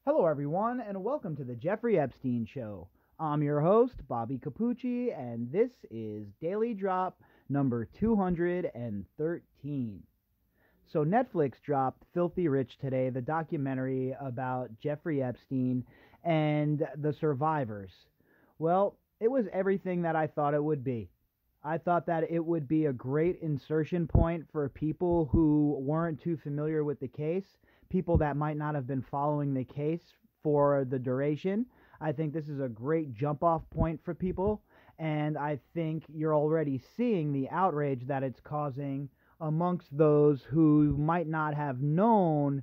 Hello, everyone, and welcome to the Jeffrey Epstein Show. I'm your host, Bobby Capucci, and this is Daily Drop number 213. So, Netflix dropped Filthy Rich today, the documentary about Jeffrey Epstein and the survivors. Well, it was everything that I thought it would be. I thought that it would be a great insertion point for people who weren't too familiar with the case, people that might not have been following the case for the duration. I think this is a great jump off point for people, and I think you're already seeing the outrage that it's causing amongst those who might not have known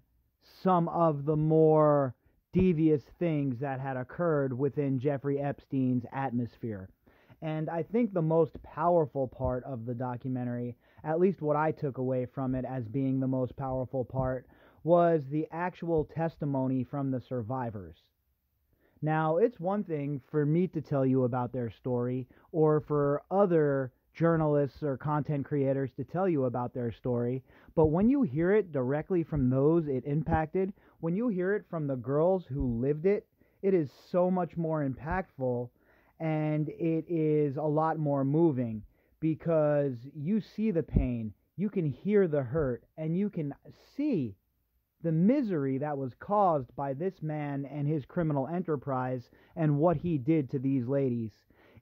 some of the more devious things that had occurred within Jeffrey Epstein's atmosphere. And I think the most powerful part of the documentary, at least what I took away from it as being the most powerful part, was the actual testimony from the survivors. Now, it's one thing for me to tell you about their story, or for other journalists or content creators to tell you about their story, but when you hear it directly from those it impacted, when you hear it from the girls who lived it, it is so much more impactful, and it is a lot more moving because you see the pain, you can hear the hurt, and you can see the misery that was caused by this man and his criminal enterprise and what he did to these ladies.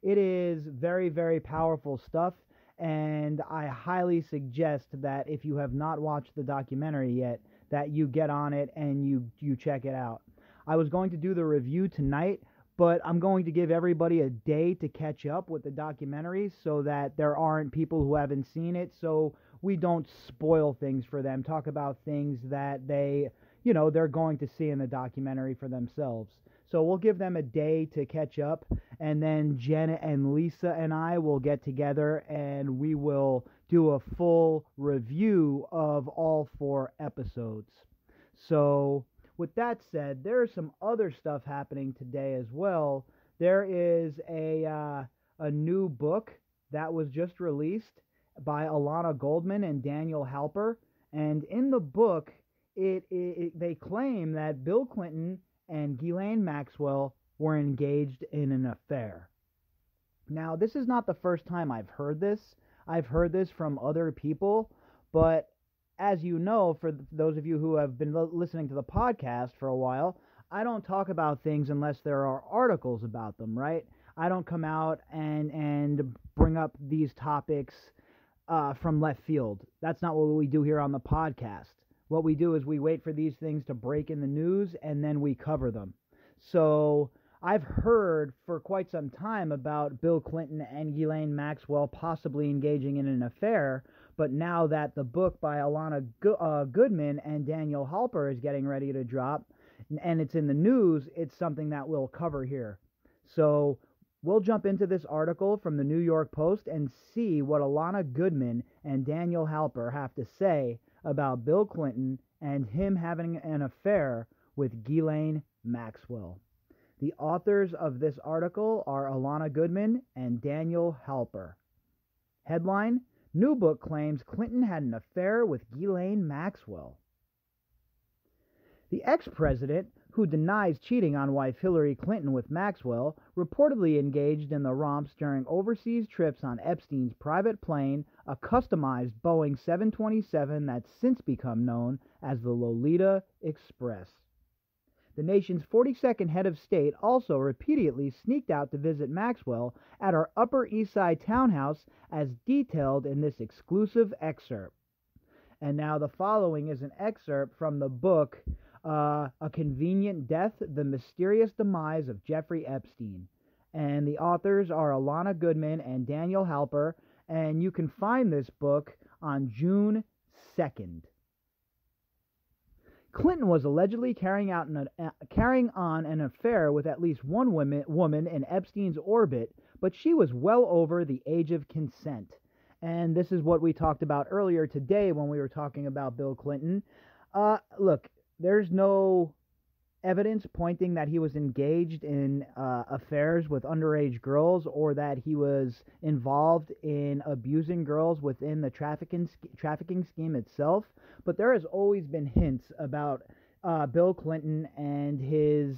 It is very, very powerful stuff, and I highly suggest that if you have not watched the documentary yet, that you get on it and you check it out. I was going to do the review tonight, but I'm going to give everybody a day to catch up with the documentary so that there aren't people who haven't seen it, so we don't spoil things for them, talk about things that they're going to see in the documentary for themselves. So we'll give them a day to catch up, and then Jen and Lisa and I will get together and we will do a full review of all 4 episodes. So with that said, there's some other stuff happening today as well. There is a new book that was just released by Alana Goodman and Daniel Halper, and in the book, they claim that Bill Clinton and Ghislaine Maxwell were engaged in an affair. Now, this is not the first time I've heard this. I've heard this from other people, but as you know, for those of you who have been listening to the podcast for a while, I don't talk about things unless there are articles about them, right? I don't come out and bring up these topics from left field. That's not what we do here on the podcast. What we do is we wait for these things to break in the news and then we cover them. So I've heard for quite some time about Bill Clinton and Ghislaine Maxwell possibly engaging in an affair, but now that the book by Alana Goodman and Daniel Halper is getting ready to drop, and it's in the news, it's something that we'll cover here. So we'll jump into this article from the New York Post and see what Alana Goodman and Daniel Halper have to say about Bill Clinton and him having an affair with Ghislaine Maxwell. The authors of this article are Alana Goodman and Daniel Halper. Headline: New book claims Clinton had an affair with Ghislaine Maxwell. The ex-president, who denies cheating on wife Hillary Clinton with Maxwell, reportedly engaged in the romps during overseas trips on Epstein's private plane, a customized Boeing 727 that's since become known as the Lolita Express. The nation's 42nd head of state also repeatedly sneaked out to visit Maxwell at her Upper East Side townhouse, as detailed in this exclusive excerpt. And now the following is an excerpt from the book, A Convenient Death, The Mysterious Demise of Jeffrey Epstein. And the authors are Alana Goodman and Daniel Halper, and you can find this book on June 2nd. Clinton was allegedly carrying on an affair with at least one woman in Epstein's orbit, but she was well over the age of consent. And this is what we talked about earlier today when we were talking about Bill Clinton. Look, there's no evidence pointing that he was engaged in affairs with underage girls or that he was involved in abusing girls within the trafficking scheme itself. But there has always been hints about Bill Clinton and his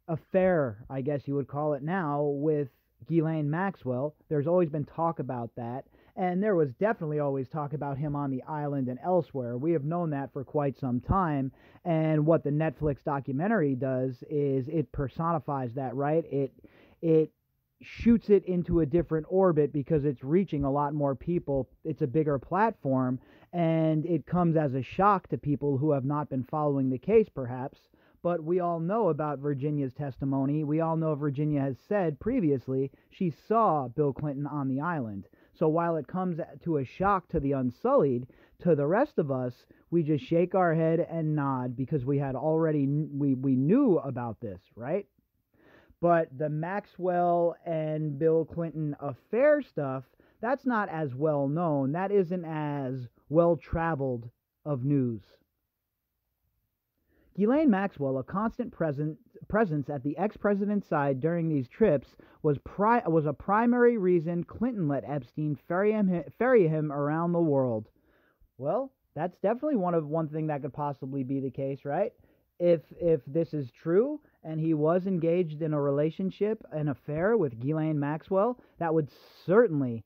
affair, I guess you would call it now, with Ghislaine Maxwell. There's always been talk about that, and there was definitely always talk about him on the island and elsewhere. We have known that for quite some time, and what the Netflix documentary does is it personifies that, right? It shoots it into a different orbit because it's reaching a lot more people. It's a bigger platform, and it comes as a shock to people who have not been following the case, perhaps. But we all know about Virginia's testimony. We all know Virginia has said previously she saw Bill Clinton on the island. So while it comes to a shock to the Unsullied, to the rest of us, we just shake our head and nod because we had already we knew about this, right? But the Maxwell and Bill Clinton affair stuff, that's not as well known. That isn't as well traveled of news. Ghislaine Maxwell, a constant presence at the ex-president's side during these trips, was a primary reason Clinton let Epstein ferry him around the world. Well, that's definitely one thing that could possibly be the case, right? If this is true and he was engaged in a relationship, an affair with Ghislaine Maxwell, that would certainly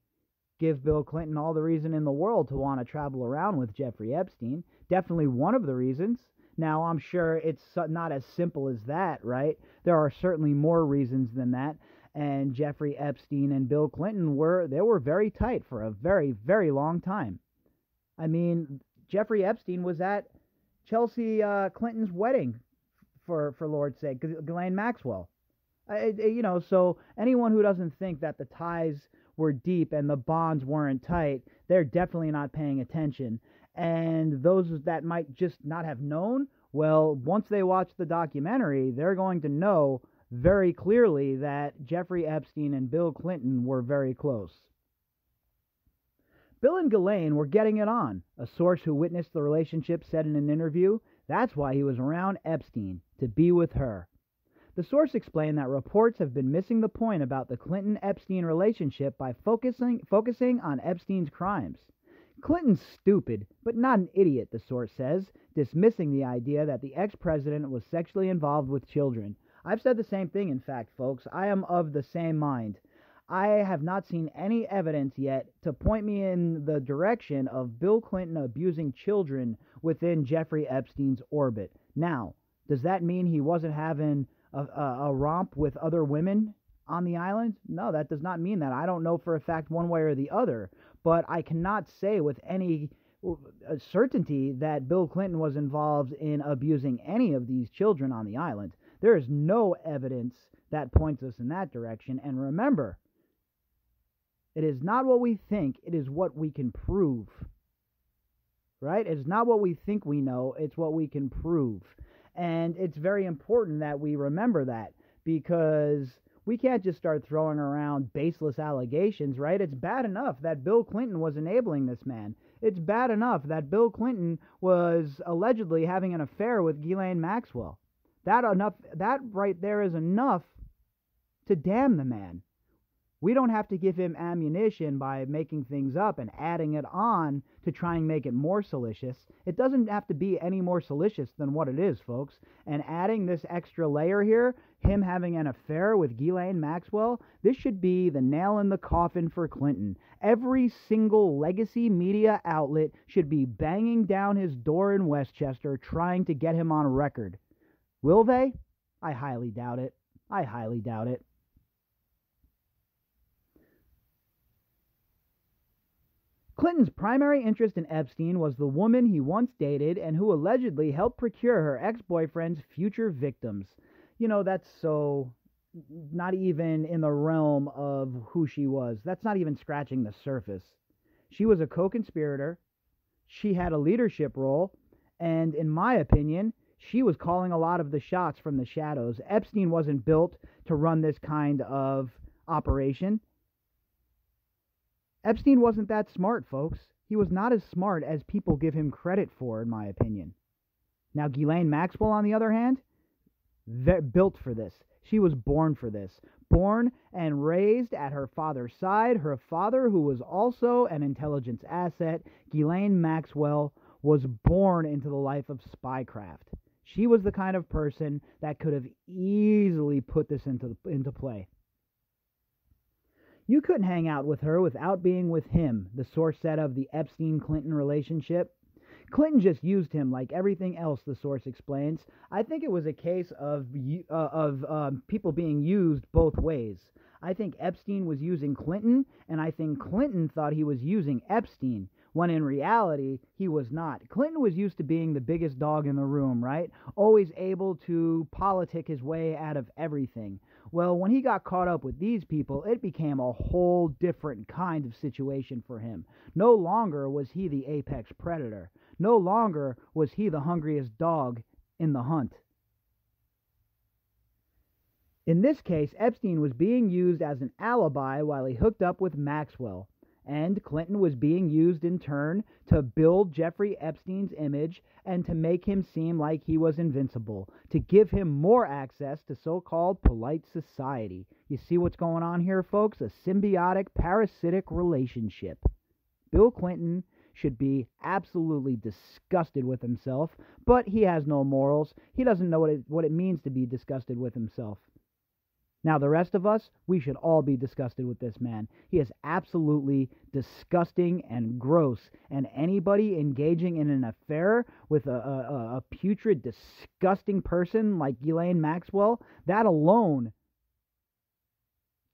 give Bill Clinton all the reason in the world to want to travel around with Jeffrey Epstein. Definitely one of the reasons. Now, I'm sure it's not as simple as that, right? There are certainly more reasons than that. And Jeffrey Epstein and Bill Clinton were very tight for a very, very long time. I mean, Jeffrey Epstein was at Chelsea Clinton's wedding, for Lord's sake, Ghislaine Maxwell. So anyone who doesn't think that the ties were deep and the bonds weren't tight, they're definitely not paying attention. And those that might just not have known, well, once they watch the documentary, they're going to know very clearly that Jeffrey Epstein and Bill Clinton were very close. Bill and Ghislaine were getting it on. A source who witnessed the relationship said in an interview, that's why he was around Epstein, to be with her. The source explained that reports have been missing the point about the Clinton-Epstein relationship by focusing on Epstein's crimes. Clinton's stupid, but not an idiot, the source says, dismissing the idea that the ex-president was sexually involved with children. I've said the same thing, in fact, folks. I am of the same mind. I have not seen any evidence yet to point me in the direction of Bill Clinton abusing children within Jeffrey Epstein's orbit. Now, does that mean he wasn't having a romp with other women on the island? No, that does not mean that. I don't know for a fact one way or the other, but I cannot say with any certainty that Bill Clinton was involved in abusing any of these children on the island. There is no evidence that points us in that direction. And remember, it is not what we think, it is what we can prove. Right? It's not what we think we know, it's what we can prove. And it's very important that we remember that, because we can't just start throwing around baseless allegations, right? It's bad enough that Bill Clinton was enabling this man. It's bad enough that Bill Clinton was allegedly having an affair with Ghislaine Maxwell. That right there is enough to damn the man. We don't have to give him ammunition by making things up and adding it on to try and make it more salacious. It doesn't have to be any more salacious than what it is, folks. And adding this extra layer here, him having an affair with Ghislaine Maxwell, this should be the nail in the coffin for Clinton. Every single legacy media outlet should be banging down his door in Westchester trying to get him on record. Will they? I highly doubt it. I highly doubt it. Clinton's primary interest in Epstein was the woman he once dated and who allegedly helped procure her ex-boyfriend's future victims. You know, that's so not even in the realm of who she was. That's not even scratching the surface. She was a co-conspirator. She had a leadership role. And in my opinion, she was calling a lot of the shots from the shadows. Epstein wasn't built to run this kind of operation. Epstein wasn't that smart, folks. He was not as smart as people give him credit for, in my opinion. Now, Ghislaine Maxwell, on the other hand, built for this. She was born for this. Born and raised at her father's side. Her father, who was also an intelligence asset, Ghislaine Maxwell, was born into the life of spycraft. She was the kind of person that could have easily put this into play. You couldn't hang out with her without being with him, the source said of the Epstein-Clinton relationship. Clinton just used him like everything else, the source explains. I think it was a case of people being used both ways. I think Epstein was using Clinton, and I think Clinton thought he was using Epstein, when in reality, he was not. Clinton was used to being the biggest dog in the room, right? Always able to politic his way out of everything. Well, when he got caught up with these people, it became a whole different kind of situation for him. No longer was he the apex predator. No longer was he the hungriest dog in the hunt. In this case, Epstein was being used as an alibi while he hooked up with Maxwell, and Clinton was being used in turn to build Jeffrey Epstein's image and to make him seem like he was invincible, to give him more access to so-called polite society. You see what's going on here, folks? A symbiotic, parasitic relationship. Bill Clinton should be absolutely disgusted with himself, but he has no morals. He doesn't know what it means to be disgusted with himself. Now, the rest of us, we should all be disgusted with this man. He is absolutely disgusting and gross. And anybody engaging in an affair with a putrid, disgusting person like Ghislaine Maxwell, that alone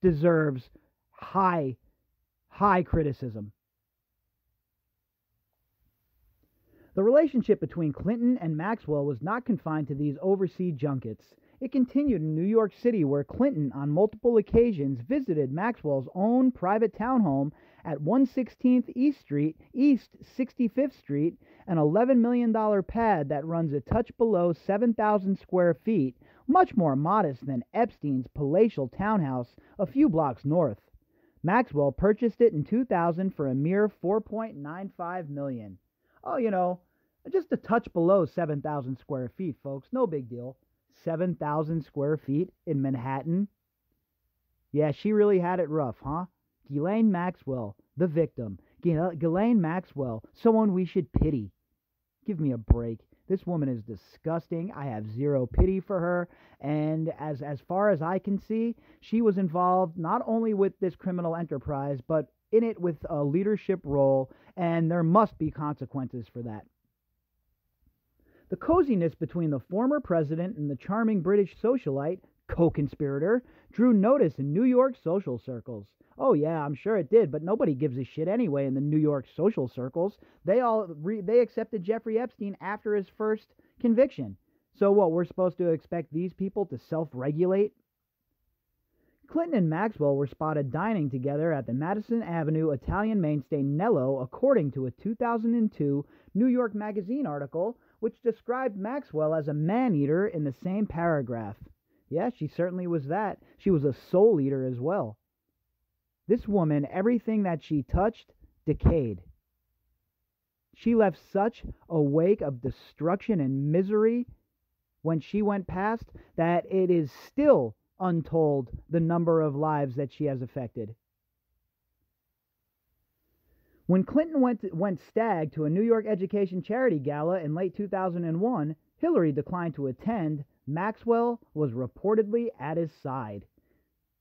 deserves high criticism. The relationship between Clinton and Maxwell was not confined to these overseas junkets. It continued in New York City, where Clinton, on multiple occasions, visited Maxwell's own private townhome at 116th East Street, East 65th Street, an $11 million pad that runs a touch below 7,000 square feet, much more modest than Epstein's palatial townhouse a few blocks north. Maxwell purchased it in 2000 for a mere $4.95 million. Oh, just a touch below 7,000 square feet, folks. No big deal. 7,000 square feet in Manhattan. Yeah, she really had it rough, huh? Ghislaine Maxwell, the victim. Ghislaine Maxwell, someone we should pity. Give me a break. This woman is disgusting. I have zero pity for her. And as far as I can see, she was involved not only with this criminal enterprise, but in it with a leadership role, and there must be consequences for that. The coziness between the former president and the charming British socialite, co-conspirator, drew notice in New York social circles. Oh yeah, I'm sure it did, but nobody gives a shit anyway in the New York social circles. They accepted Jeffrey Epstein after his first conviction. So what, we're supposed to expect these people to self-regulate? Clinton and Maxwell were spotted dining together at the Madison Avenue Italian mainstay Nello, according to a 2002 New York Magazine article, which described Maxwell as a man-eater in the same paragraph. Yeah, she certainly was that. She was a soul eater as well. This woman, everything that she touched, decayed. She left such a wake of destruction and misery when she went past that it is still untold the number of lives that she has affected. When Clinton went stag to a New York education charity gala in late 2001, Hillary declined to attend. Maxwell was reportedly at his side.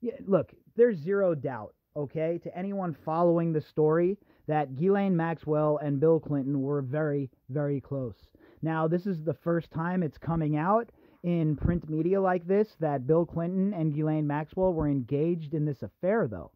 Yeah, look, there's zero doubt, okay, to anyone following the story that Ghislaine Maxwell and Bill Clinton were very, very close. Now, this is the first time it's coming out in print media like this that Bill Clinton and Ghislaine Maxwell were engaged in this affair, though.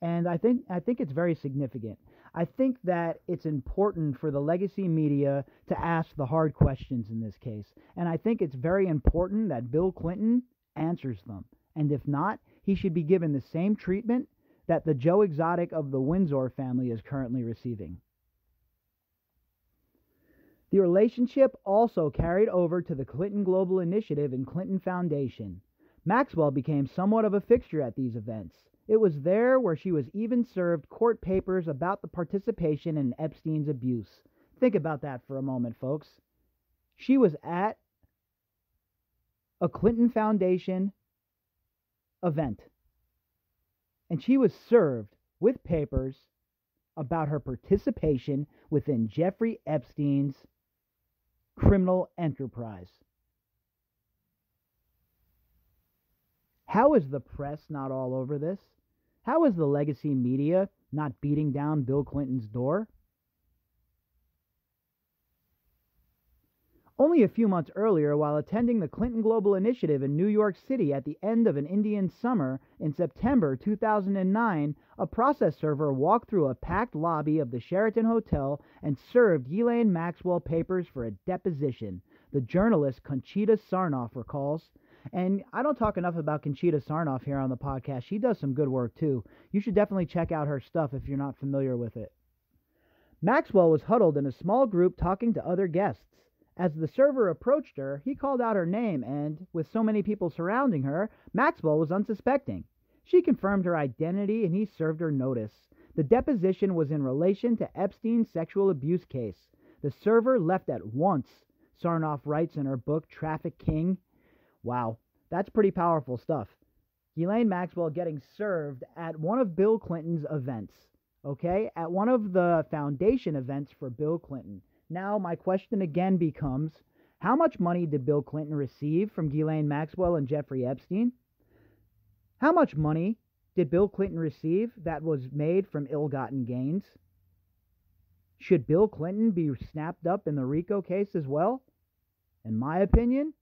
And I think it's very significant. I think that it's important for the legacy media to ask the hard questions in this case. And I think it's very important that Bill Clinton answers them. And if not, he should be given the same treatment that the Joe Exotic of the Windsor family is currently receiving. The relationship also carried over to the Clinton Global Initiative and Clinton Foundation. Maxwell became somewhat of a fixture at these events. It was there where she was even served court papers about the participation in Epstein's abuse. Think about that for a moment, folks. She was at a Clinton Foundation event, and she was served with papers about her participation within Jeffrey Epstein's criminal enterprise. How is the press not all over this? How is the legacy media not beating down Bill Clinton's door? Only a few months earlier, while attending the Clinton Global Initiative in New York City at the end of an Indian summer in September 2009, a process server walked through a packed lobby of the Sheraton Hotel and served Ghislaine Maxwell papers for a deposition, the journalist Conchita Sarnoff recalls. And I don't talk enough about Conchita Sarnoff here on the podcast. She does some good work too. You should definitely check out her stuff if you're not familiar with it. Maxwell was huddled in a small group talking to other guests. As the server approached her, he called out her name and, with so many people surrounding her, Maxwell was unsuspecting. She confirmed her identity and he served her notice. The deposition was in relation to Epstein's sexual abuse case. The server left at once, Sarnoff writes in her book Traffic King. Wow, that's pretty powerful stuff. Ghislaine Maxwell getting served at one of Bill Clinton's events, okay? At one of the foundation events for Bill Clinton. Now, my question again becomes, how much money did Bill Clinton receive from Ghislaine Maxwell and Jeffrey Epstein? How much money did Bill Clinton receive that was made from ill-gotten gains? Should Bill Clinton be snapped up in the RICO case as well? In my opinion,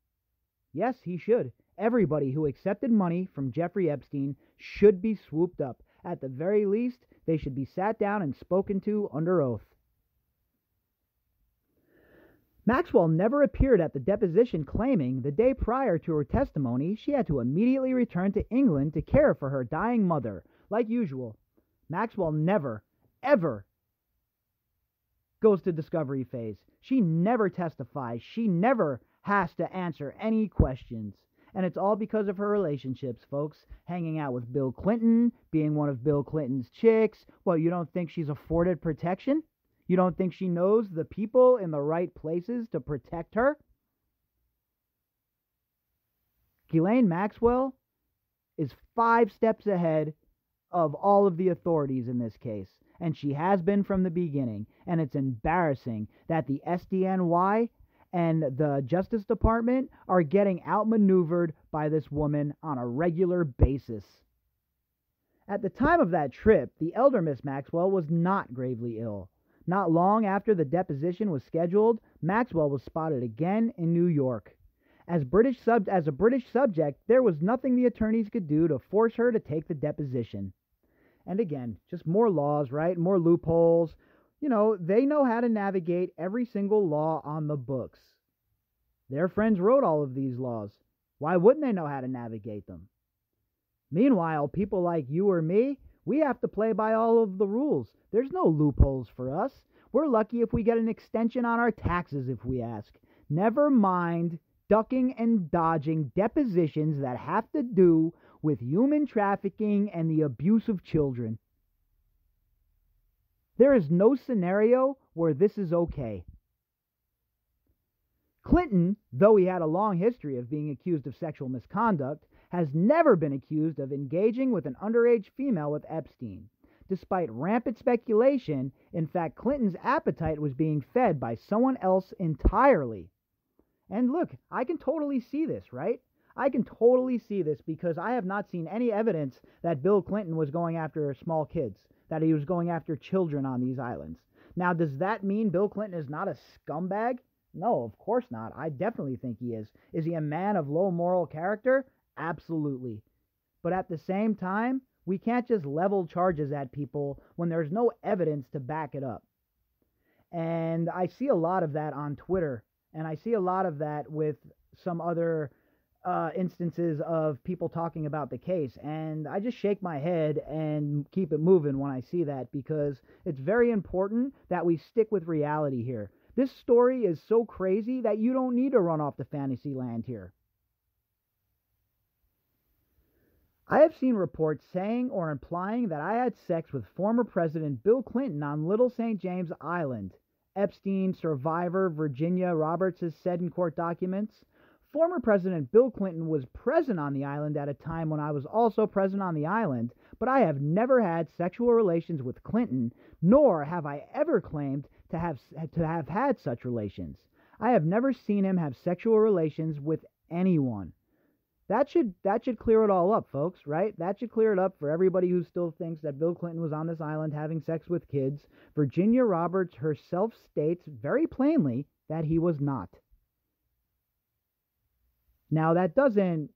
yes, he should. Everybody who accepted money from Jeffrey Epstein should be swooped up. At the very least, they should be sat down and spoken to under oath. Maxwell never appeared at the deposition, claiming the day prior to her testimony she had to immediately return to England to care for her dying mother. Like usual, Maxwell never, ever goes to discovery phase. She never testifies. She never has to answer any questions. And it's all because of her relationships, folks. Hanging out with Bill Clinton, being one of Bill Clinton's chicks. Well, you don't think she's afforded protection? You don't think she knows the people in the right places to protect her? Ghislaine Maxwell is 5 steps ahead of all of the authorities in this case, and she has been from the beginning. And it's embarrassing that the SDNY and the Justice Department are getting outmaneuvered by this woman on a regular basis. At the time of that trip, the elder Miss Maxwell was not gravely ill. Not long after the deposition was scheduled, Maxwell was spotted again in New York. As a British subject, there was nothing the attorneys could do to force her to take the deposition. And again, just more laws, right? More loopholes. You know, they know how to navigate every single law on the books. Their friends wrote all of these laws. Why wouldn't they know how to navigate them? Meanwhile, people like you or me, we have to play by all of the rules. There's no loopholes for us. We're lucky if we get an extension on our taxes if we ask. Never mind ducking and dodging depositions that have to do with human trafficking and the abuse of children. There is no scenario where this is okay. Clinton, though he had a long history of being accused of sexual misconduct, has never been accused of engaging with an underage female with Epstein. Despite rampant speculation, in fact, Clinton's appetite was being fed by someone else entirely. And look, I can totally see this, right? I can totally see this because I have not seen any evidence that Bill Clinton was going after small kids, that he was going after children on these islands. Now, does that mean Bill Clinton is not a scumbag? No, of course not. I definitely think he is. Is he a man of low moral character? Absolutely. But at the same time, we can't just level charges at people when there's no evidence to back it up. And I see a lot of that on Twitter, and I see a lot of that with some other instances of people talking about the case, and I just shake my head and keep it moving when I see that, because it's very important that we stick with reality here. This story is so crazy that you don't need to run off to fantasy land here. I have seen reports saying or implying that I had sex with former President Bill Clinton on Little St. James Island. Epstein survivor Virginia Roberts has said in court documents. Former President Bill Clinton was present on the island at a time when I was also present on the island, but I have never had sexual relations with Clinton, nor have I ever claimed to have had such relations. I have never seen him have sexual relations with anyone. That should clear it all up, folks, right? That should clear it up for everybody who still thinks that Bill Clinton was on this island having sex with kids. Virginia Roberts herself states very plainly that he was not. Now that doesn't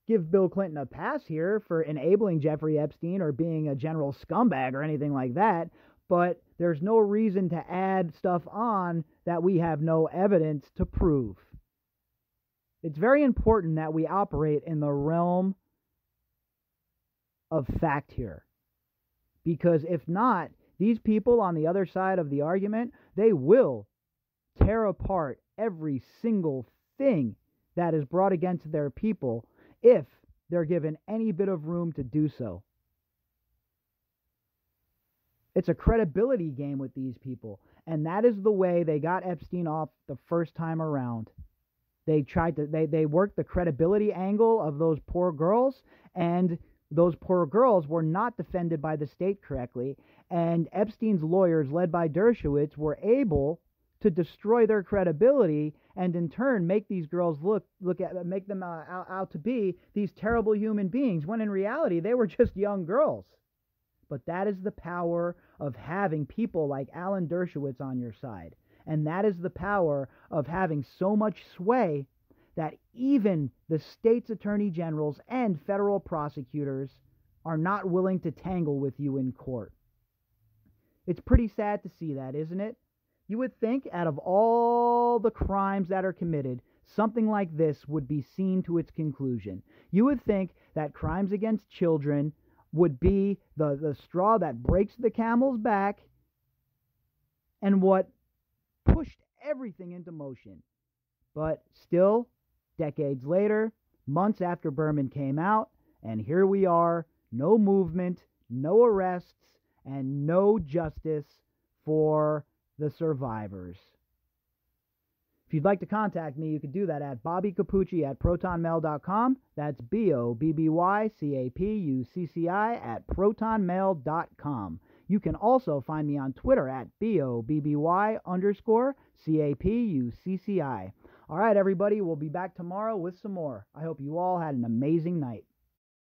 give Bill Clinton a pass here for enabling Jeffrey Epstein or being a general scumbag or anything like that, but there's no reason to add stuff on that we have no evidence to prove. It's very important that we operate in the realm of fact here. Because if not, these people on the other side of the argument, they will tear apart every single thing that is brought against their people if they're given any bit of room to do so. It's a credibility game with these people, and that is the way they got Epstein off the first time around. They worked the credibility angle of those poor girls, and those poor girls were not defended by the state correctly, and Epstein's lawyers, led by Dershowitz, were able to destroy their credibility and in turn make these girls make them out to be these terrible human beings, when in reality they were just young girls. But that is the power of having people like Alan Dershowitz on your side. And that is the power of having so much sway that even the state's attorney generals and federal prosecutors are not willing to tangle with you in court. It's pretty sad to see that, isn't it? You would think out of all the crimes that are committed, something like this would be seen to its conclusion. You would think that crimes against children would be the straw that breaks the camel's back and what pushed everything into motion. But still, decades later, months after Berman came out, and here we are, no movement, no arrests, and no justice for the survivors. If you'd like to contact me, you can do that at bobbycapucci@protonmail.com. That's BOBBYCAPUCCI@protonmail.com. You can also find me on Twitter at BOBBY_CAPUCCI. All right, everybody, we'll be back tomorrow with some more. I hope you all had an amazing night.